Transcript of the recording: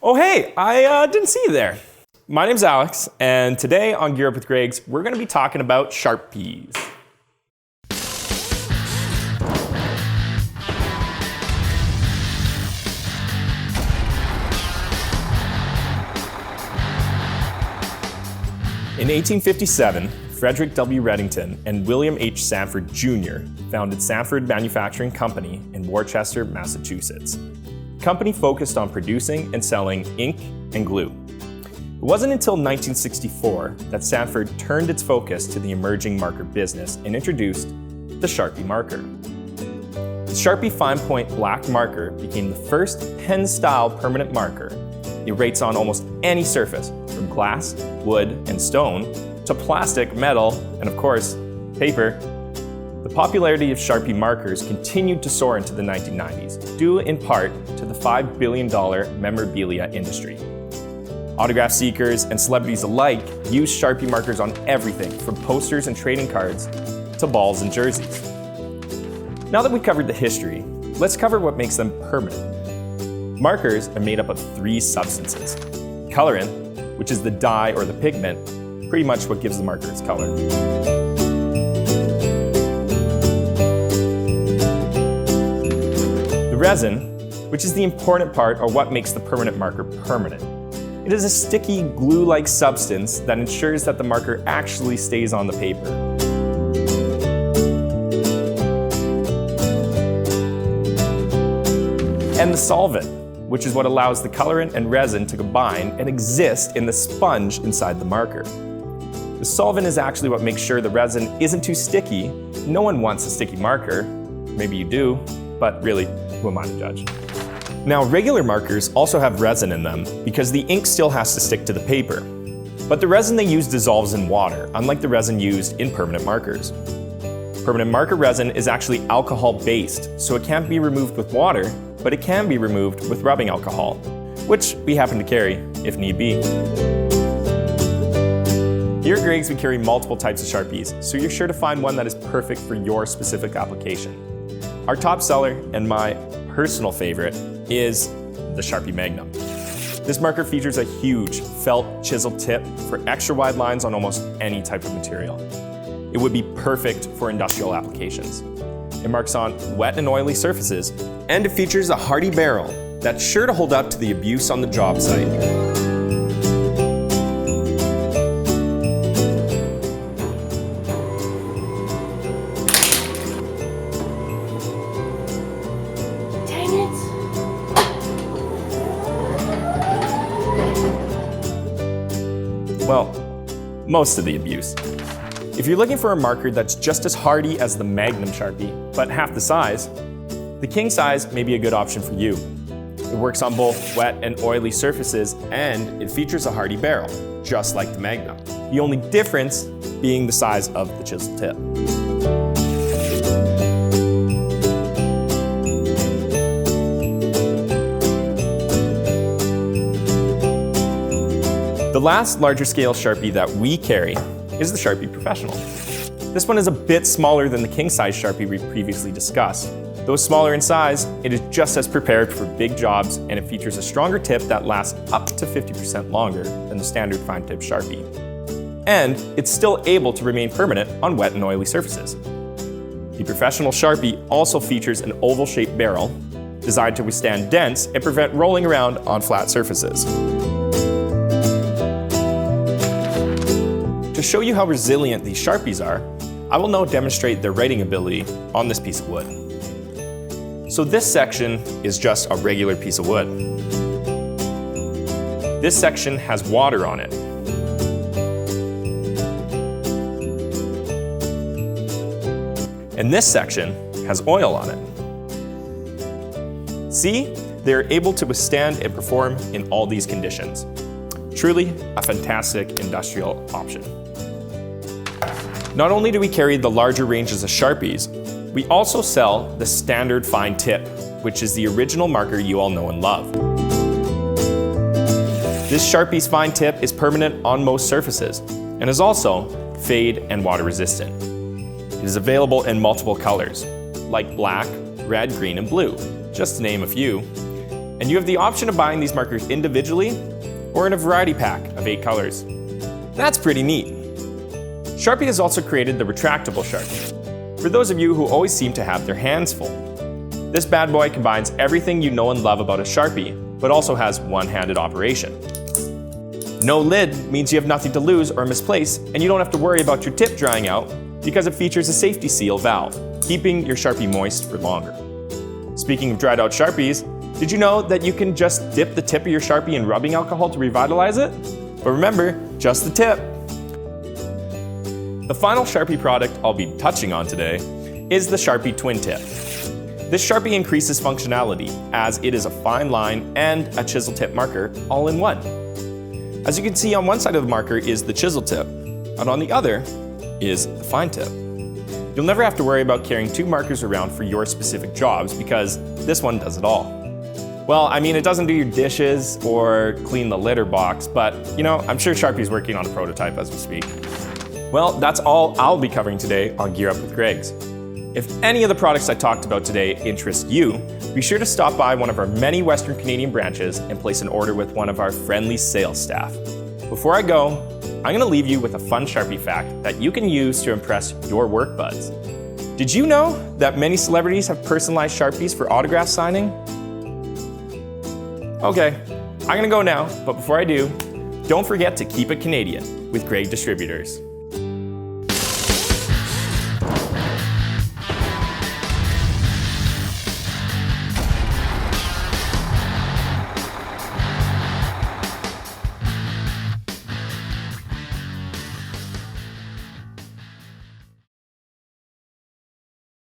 Oh hey, I didn't see you there. My name's Alex, and today on Gear Up With Gregg, we're going to be talking about Sharpies. In 1857, Frederick W. Reddington and William H. Sanford Jr. founded Sanford Manufacturing Company in Worcester, Massachusetts. The company focused on producing and selling ink and glue. It wasn't until 1964 that Sanford turned its focus to the emerging marker business and introduced the Sharpie marker. The Sharpie fine point black marker became the first pen-style permanent marker. It rates on almost any surface, from glass, wood, and stone, to plastic, metal, and of course, paper. The popularity of Sharpie markers continued to soar into the 1990s, due in part to the $5 billion memorabilia industry. Autograph seekers and celebrities alike use Sharpie markers on everything from posters and trading cards to balls and jerseys. Now that we've covered the history, let's cover what makes them permanent. Markers are made up of three substances. Colorant, which is the dye or the pigment, pretty much what gives the marker its color. The resin, which is the important part or what makes the permanent marker permanent. It is a sticky, glue-like substance that ensures that the marker actually stays on the paper. And the solvent, which is what allows the colorant and resin to combine and exist in the sponge inside the marker. The solvent is actually what makes sure the resin isn't too sticky. No one wants a sticky marker. Maybe you do, but really, who am I to judge? Now, regular markers also have resin in them because the ink still has to stick to the paper. But the resin they use dissolves in water, unlike the resin used in permanent markers. Permanent marker resin is actually alcohol-based, so it can't be removed with water, but it can be removed with rubbing alcohol, which we happen to carry if need be. Here at Gregg's, we carry multiple types of Sharpies, so you're sure to find one that is perfect for your specific application. Our top seller, and my personal favorite, is the Sharpie Magnum. This marker features a huge felt chisel tip for extra wide lines on almost any type of material. It would be perfect for industrial applications. It marks on wet and oily surfaces, and it features a hardy barrel that's sure to hold up to the abuse on the job site. Dang it! Well, most of the abuse. If you're looking for a marker that's just as hardy as the Magnum Sharpie, but half the size, the king size may be a good option for you. It works on both wet and oily surfaces, and it features a hardy barrel, just like the Magnum. The only difference being the size of the chisel tip. The last larger scale Sharpie that we carry is the Sharpie Professional. This one is a bit smaller than the king-size Sharpie we previously discussed. Though smaller in size, it is just as prepared for big jobs, and it features a stronger tip that lasts up to 50% longer than the standard fine tip Sharpie. And it's still able to remain permanent on wet and oily surfaces. The Professional Sharpie also features an oval-shaped barrel designed to withstand dents and prevent rolling around on flat surfaces. To show you how resilient these Sharpies are, I will now demonstrate their writing ability on this piece of wood. So this section is just a regular piece of wood. This section has water on it. And this section has oil on it. See, they're able to withstand and perform in all these conditions. Truly a fantastic industrial option. Not only do we carry the larger ranges of Sharpies, we also sell the standard fine tip, which is the original marker you all know and love. This Sharpie's fine tip is permanent on most surfaces and is also fade and water resistant. It is available in multiple colors, like black, red, green, and blue, just to name a few. And you have the option of buying these markers individually or in a variety pack of 8 colors. That's pretty neat. Sharpie has also created the retractable Sharpie, for those of you who always seem to have their hands full. This bad boy combines everything you know and love about a Sharpie, but also has one-handed operation. No lid means you have nothing to lose or misplace, and you don't have to worry about your tip drying out because it features a safety seal valve, keeping your Sharpie moist for longer. Speaking of dried out Sharpies, did you know that you can just dip the tip of your Sharpie in rubbing alcohol to revitalize it? But remember, just the tip. The final Sharpie product I'll be touching on today is the Sharpie Twin Tip. This Sharpie increases functionality as it is a fine line and a chisel tip marker all in one. As you can see, on one side of the marker is the chisel tip, and on the other is the fine tip. You'll never have to worry about carrying 2 markers around for your specific jobs because this one does it all. Well, I mean, it doesn't do your dishes or clean the litter box, but you know, I'm sure Sharpie's working on a prototype as we speak. Well, that's all I'll be covering today on Gear Up with Greggs. If any of the products I talked about today interest you, be sure to stop by one of our many Western Canadian branches and place an order with one of our friendly sales staff. Before I go, I'm going to leave you with a fun Sharpie fact that you can use to impress your work buds. Did you know that many celebrities have personalized Sharpies for autograph signing? Okay, I'm going to go now, but before I do, don't forget to keep it Canadian with Gregg Distributors.